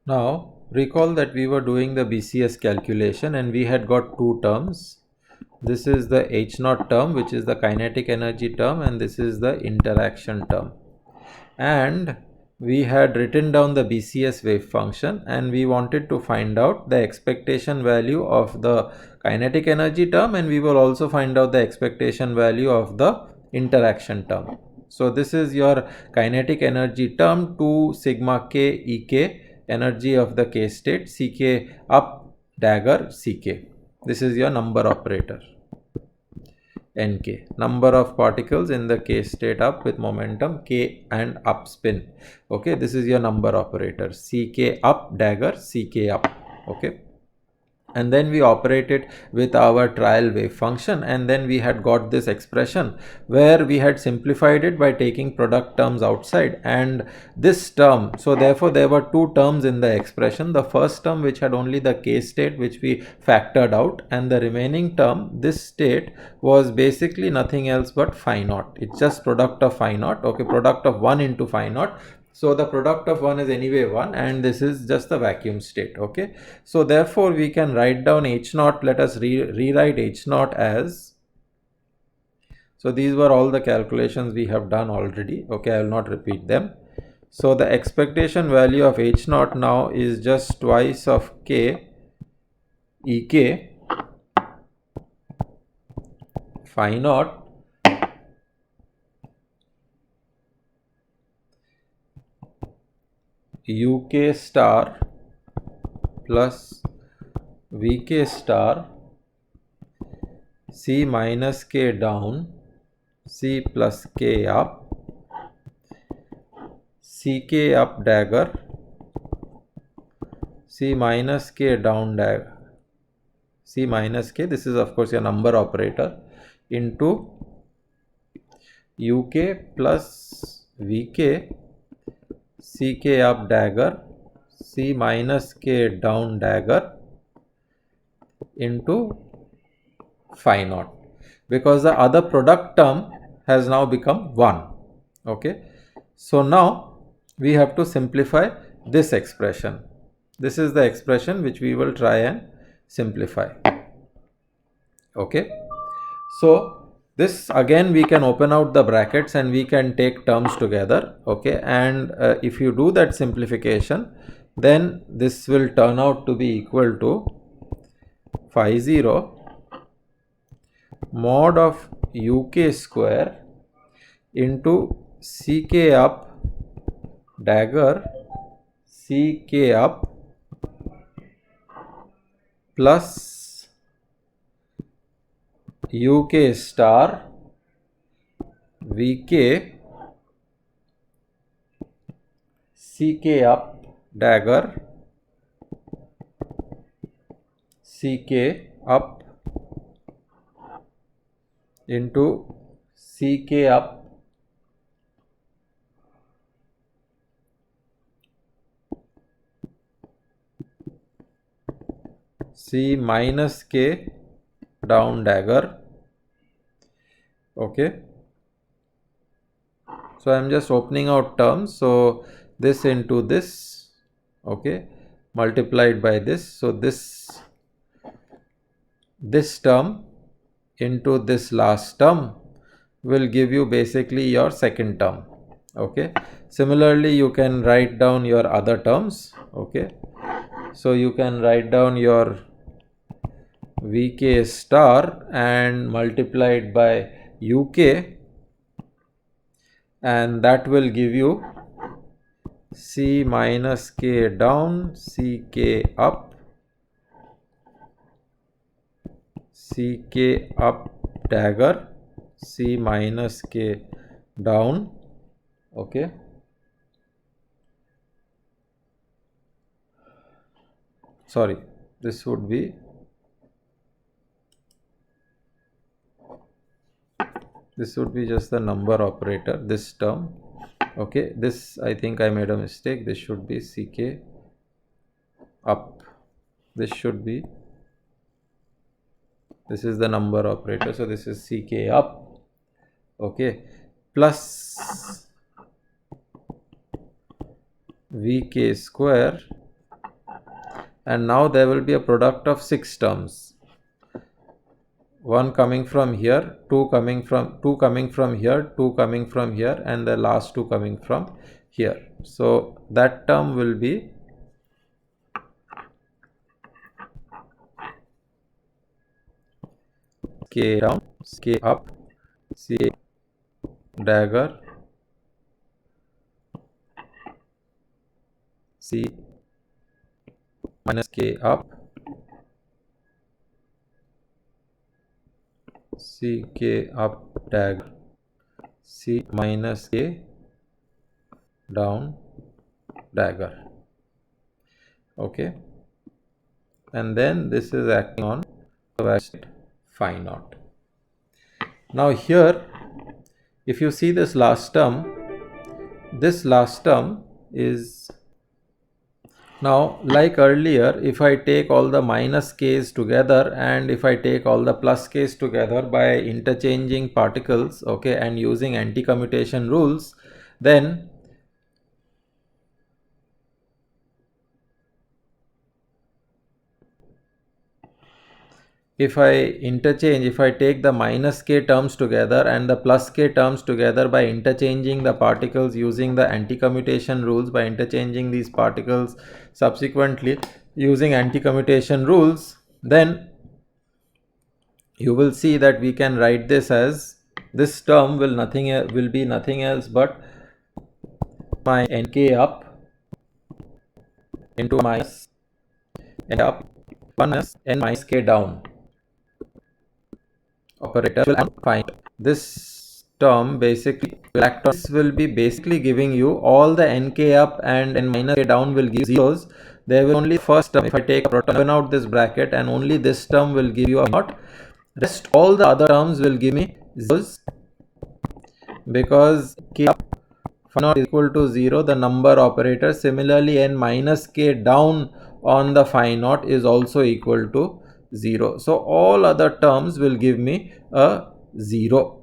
Now recall that we were doing the BCS calculation and we had got two terms. This is the H naught term, which is the kinetic energy term, and this is the interaction term. And we had written down the BCS wave function and we wanted to find out the expectation value of the kinetic energy term, and we will also find out the expectation value of the interaction term. So this is your kinetic energy term, 2 sigma k Ek, energy of the k state, Ck up dagger Ck. This is your number operator. Nk, number of particles in the k state up with momentum k and up spin. Okay, this is your number operator, Ck up dagger Ck up. Okay, and then we operated with our trial wave function, and then we had got this expression where we had simplified it by taking product terms outside and this term. So therefore there were two terms in the expression, the first term which had only the k state which we factored out, and the remaining term, this state, was basically nothing else but phi naught. It's just product of phi naught. Okay, product of 1 into phi naught. So the product of 1 is anyway 1, and this is just the vacuum state. Okay, so therefore we can write down H naught. Let us rewrite H naught as, so these were all the calculations we have done already. Okay, I will not repeat them. So the expectation value of H naught now is just twice of k Ek phi naught Uk star plus Vk star C minus k down C plus k up Ck up dagger C minus k down dagger C minus k, this is of course your number operator, into Uk plus Vk Ck up dagger C minus k down dagger into phi naught, because the other product term has now become 1. Okay, so now we have to simplify this expression. This is the expression which we will try and simplify. Okay, so this again we can open out the brackets and we can take terms together. Okay, and if you do that simplification, then this will turn out to be equal to phi 0 mod of Uk square into Ck up dagger Ck up plus Uk star Vk Ck up dagger Ck up into Ck up C minus k down dagger. Okay, so I am just opening out terms, so this into this, okay, multiplied by this, so this term into this last term will give you basically your second term. Okay, similarly you can write down your other terms. Okay, so you can write down your Vk star and multiplied by Uk, and that will give you C minus k down Ck up Ck up dagger C minus k down. Okay, sorry, this would be just the number operator, this term. Okay, this I think I made a mistake. This should be Ck up. This should be, this is the number operator, so this is Ck up. Okay, plus Vk square and now there will be a product of 6 terms. One coming from here, two coming from here, two coming from here, and the last two coming from here. So that term will be k down, k up, c dagger, c minus k up, c k up dagger, c minus k down dagger. Okay, and then this is acting on the phi naught. Now here, if you see this last term is, now like earlier, if I take all the minus k's together and if I take all the plus k's together by interchanging particles, okay, and using anti-commutation rules, then if I take the minus k terms together and the plus k terms together by interchanging the particles using the anti-commutation rules, by interchanging these particles subsequently using anti-commutation rules, then you will see that we can write this as, this term will be nothing else but my nk up into minus n up 1 minus n minus k down operator will find this term basically will act on, this will be basically giving you all the nk up and n minus k down will give zeros. There will only first term, if I take a product, open out this bracket, and only this term will give you a naught. Rest all the other terms will give me zeros, because k up phi naught is equal to 0, the number operator. Similarly, n minus k down on the phi naught is also equal to 0. So all other terms will give me a 0.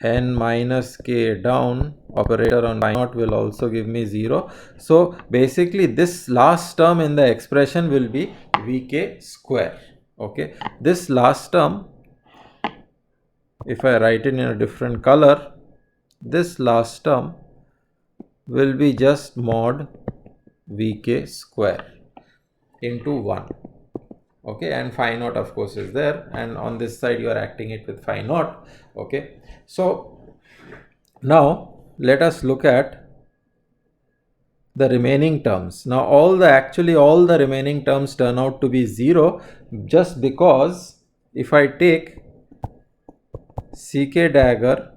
N minus k down operator on phi naught will also give me 0. So basically this last term in the expression will be Vk square. Okay, this last term, if I write it in a different color, this last term will be just mod Vk square into 1. Okay, and phi naught of course is there, and on this side you are acting it with phi naught. Okay, so now let us look at the remaining terms. Now all the remaining terms turn out to be 0, just because if I take ck dagger,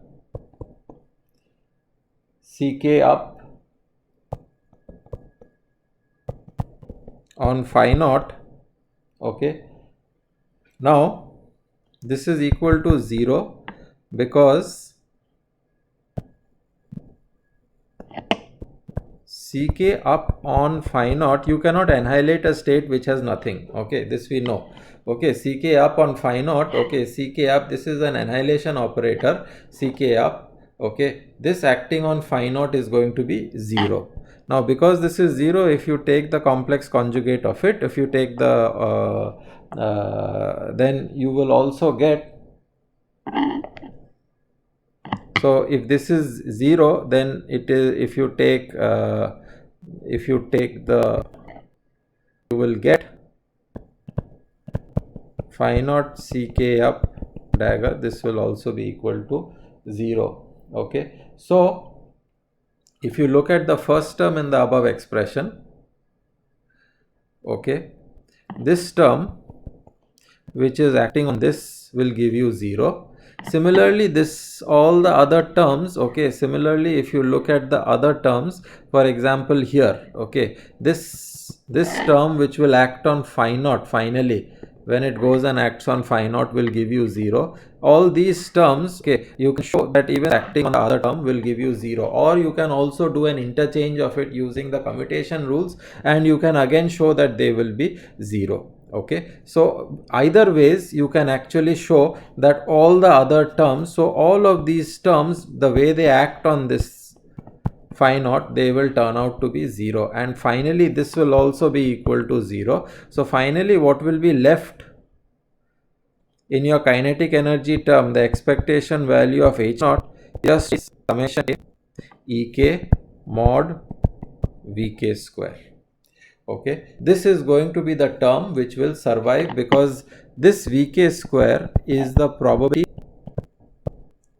ck up on phi naught, okay, now this is equal to 0 because ck up on phi naught, you cannot annihilate a state which has nothing. Okay, this we know. Okay, ck up on phi naught, okay, ck up, this is an annihilation operator, ck up, okay, this acting on phi naught is going to be 0. Now because this is 0, if you take the complex conjugate of it, if you take the then you will also get, so if this is 0, then it is, if you take the, you will get phi naught ck up dagger, this will also be equal to 0. Okay, so if you look at the first term in the above expression, okay, this term which is acting on this will give you 0. Similarly, this, all the other terms, okay, similarly if you look at the other terms, for example here, okay, this term which will act on phi naught finally, when it goes and acts on phi naught, will give you 0. All these terms, okay, you can show that even acting on the other term will give you 0, or you can also do an interchange of it using the commutation rules, and you can again show that they will be 0. Okay, so either ways you can actually show that all the other terms, so all of these terms, the way they act on this phi naught, they will turn out to be 0, and finally this will also be equal to 0. So finally what will be left in your kinetic energy term? The expectation value of H naught just is summation Ek mod Vk square. Okay, this is going to be the term which will survive, because this Vk square is the probability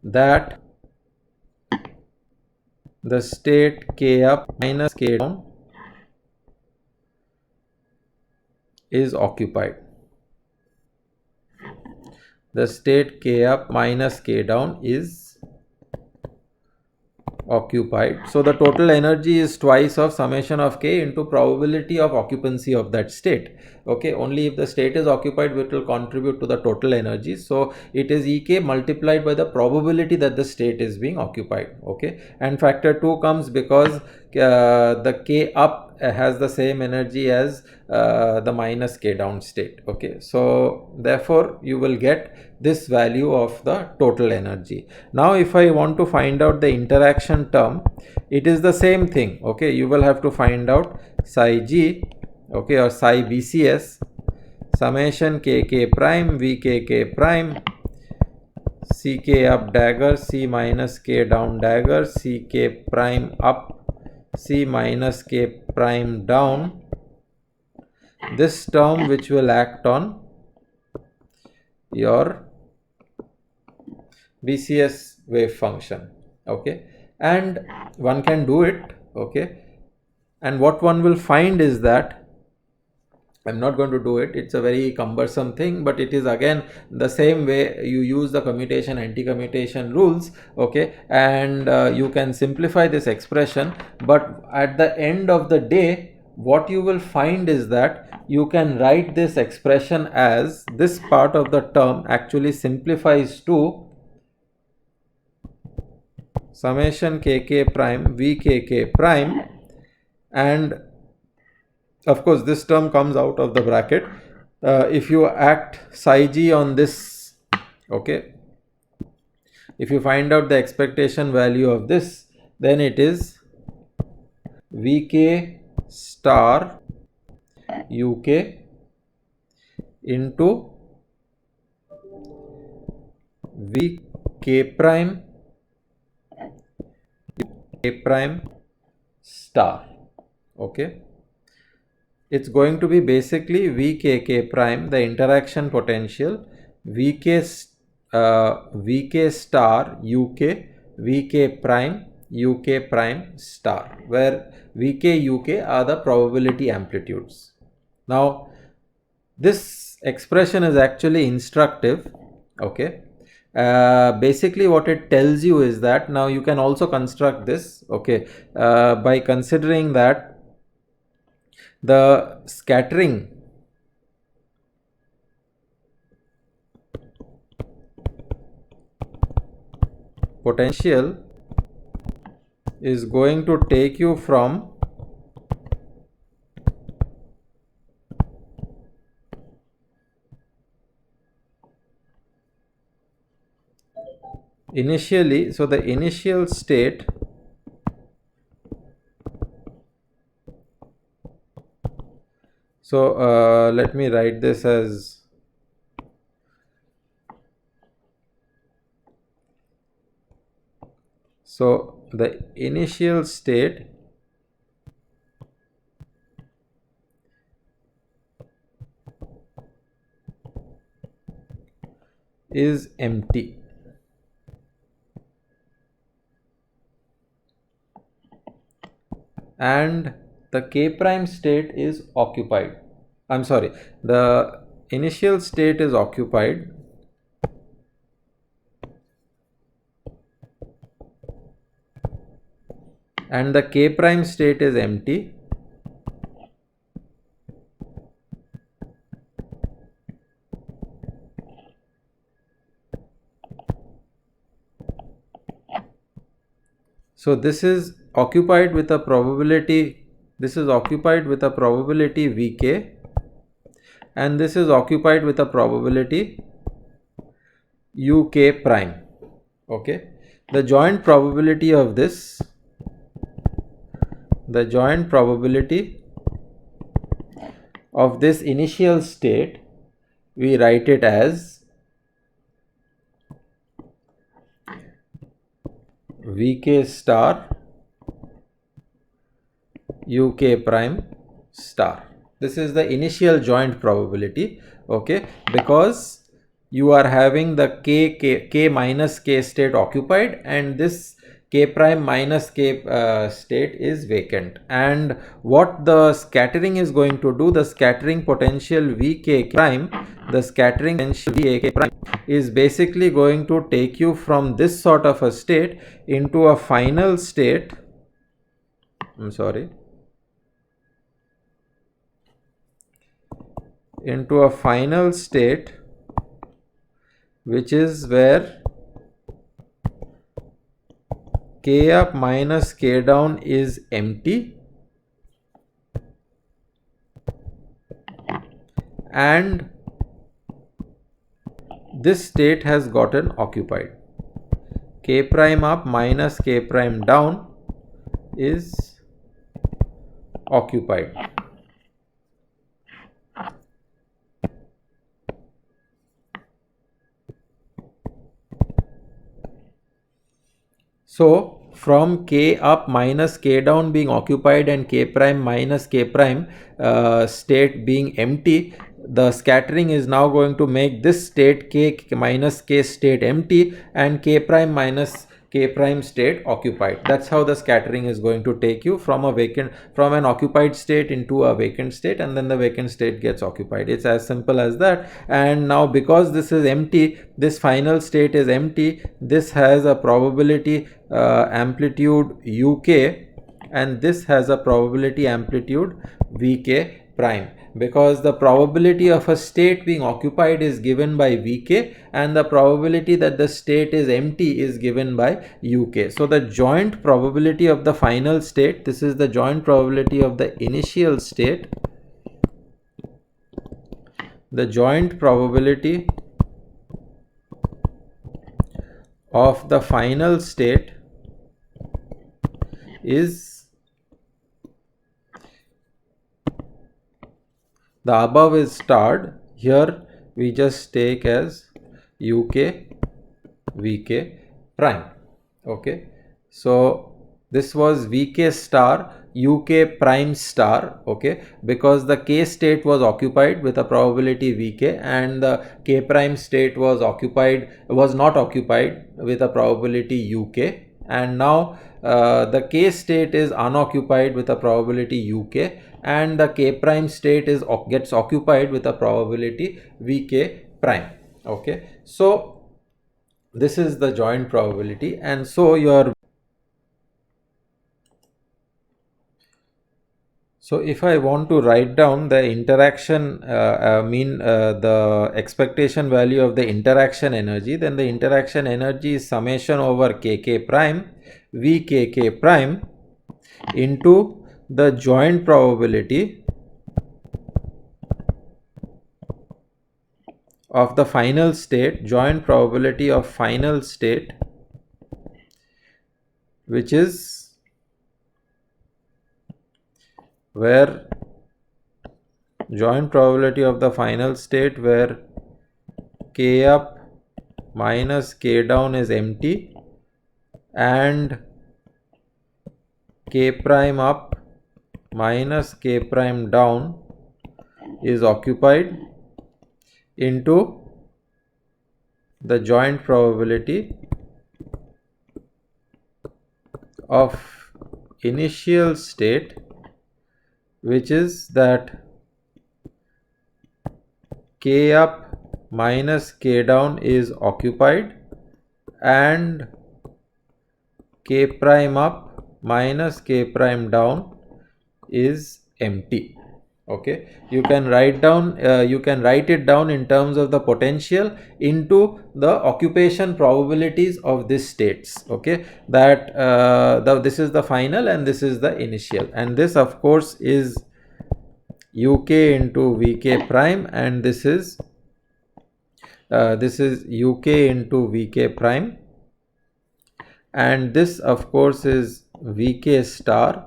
that the state k up minus k down is occupied. The state k up minus k down is occupied. So the total energy is twice of summation of k into probability of occupancy of that state. Okay, only if the state is occupied it will contribute to the total energy. So it is Ek multiplied by the probability that the state is being occupied. Okay, and factor 2 comes because the k up has the same energy as the minus k down state. Okay, so therefore you will get this value of the total energy. Now if I want to find out the interaction term, it is the same thing. Okay, you will have to find out psi g, okay, or psi BCS summation kk prime vkk prime ck up dagger c minus k down dagger ck prime up c minus k prime down, this term which will act on your BCS wave function. Okay, and one can do it. Okay, and what one will find is that, I'm not going to do it, it's a very cumbersome thing, but it is again the same way you use the commutation anti-commutation rules. Okay, and you can simplify this expression, but at the end of the day what you will find is that you can write this expression as, this part of the term actually simplifies to summation kk prime vkk prime, and of course this term comes out of the bracket. If you act psi g on this, okay, if you find out the expectation value of this, then it is Vk star Uk into Vk prime K prime star. Okay, it's going to be basically Vkk prime, the interaction potential, Vk star Uk, Vk prime Uk prime star, where Vk Uk are the probability amplitudes. Now this expression is actually instructive. Okay, basically what it tells you is that, now you can also construct this, okay, by considering that the scattering potential is going to take you from initially, so the initial state so let me write this as, so the initial state is empty. And the k prime state is occupied. I'm sorry, the initial state is occupied and the k prime state is empty. So this is occupied with a probability, this is occupied with a probability Vk, and this is occupied with a probability Uk prime. Okay, the joint probability of this the joint probability of this initial state, we write it as Vk star Uk prime star. This is the initial joint probability, okay, because you are having the k minus k state occupied, and this k prime minus k state is vacant. And what the scattering is going to do, the scattering potential Vk prime, the scattering potential Vk prime is basically going to take you from this sort of a state into a final state. Into a final state which is where k up minus k down is empty and this state has gotten occupied. K prime up minus k prime down is occupied. So from k up minus k down being occupied and k prime minus k prime state being empty, the scattering is now going to make this state k minus k state empty and k prime minus k prime state occupied. That's how the scattering is going to take you from an occupied state into a vacant state, and then the vacant state gets occupied. It's as simple as that. And now because this is empty, this final state is empty, this has a probability amplitude uk and this has a probability amplitude vk prime, because the probability of a state being occupied is given by Vk and the probability that the state is empty is given by Uk. So the joint probability of the final state, this is the joint probability of the initial state, the joint probability of the final state is the above is starred. Here we just take as uk vk prime. Okay, so this was vk star uk prime star, okay, because the k state was occupied with a probability vk and the k prime state was not occupied with a probability uk, and now the k state is unoccupied with a probability uk and the k prime state gets occupied with a probability vk prime. Okay, so this is the joint probability, and so if I want to write down the interaction the expectation value of the interaction energy, then the interaction energy is summation over kk prime vkk prime into the joint probability of the final state, joint probability of final state, which is where joint probability of the final state where k up minus k down is empty and k prime up minus k prime down is occupied into the joint probability of initial state, which is that k up minus k down is occupied and k prime up minus k prime down is empty. Okay, you can write it down in terms of the potential into the occupation probabilities of these states. Okay, that this is the final and this is the initial, and this of course is uk into vk prime, and this is uk into vk prime, and this of course is vk star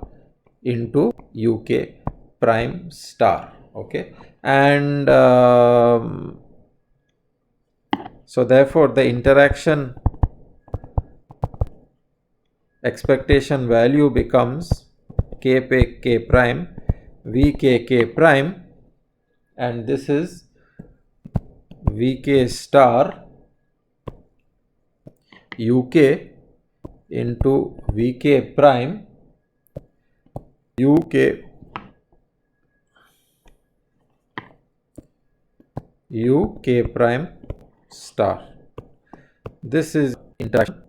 into UK prime star. Okay, and so therefore the interaction expectation value becomes k prime vk prime, and this is vk star uk into vk prime uk prime star. This is interaction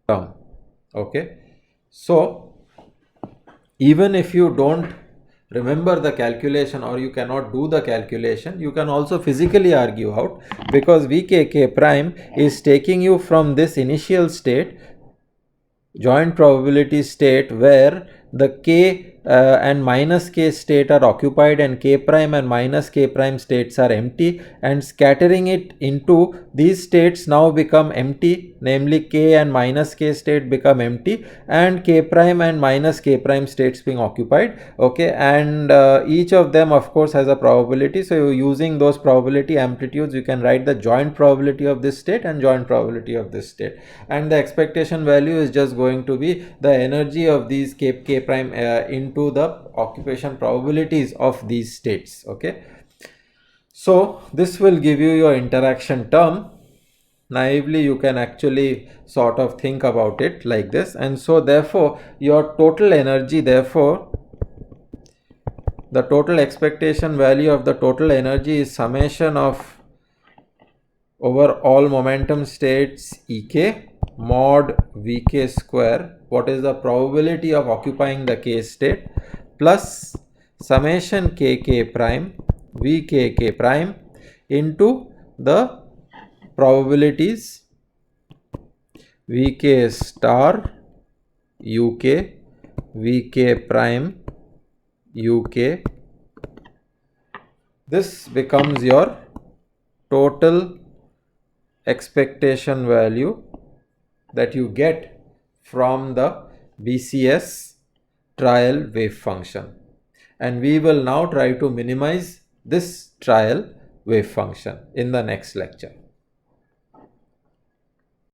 term. Okay, so even if you don't remember the calculation or you cannot do the calculation, you can also physically argue out, because vkk prime is taking you from this initial state, joint probability state, where the k and minus k state are occupied and k prime and minus k prime states are empty, and scattering it into these states now become empty, namely k and minus k state become empty and k prime and minus k prime states being occupied. Okay, and each of them of course has a probability, so using those probability amplitudes you can write the joint probability of this state and joint probability of this state, and the expectation value is just going to be the energy of these k prime into the occupation probabilities of these states. Okay, so this will give you your interaction term. Naively you can actually sort of think about it like this, and so therefore your total energy, therefore the total expectation value of the total energy is summation of over all momentum states Ek mod Vk square, what is the probability of occupying the k state, plus summation kk prime Vkk prime into the probabilities Vk star Uk Vk prime Uk. This becomes your total expectation value that you get from the BCS trial wave function, and we will now try to minimize this trial wave function in the next lecture.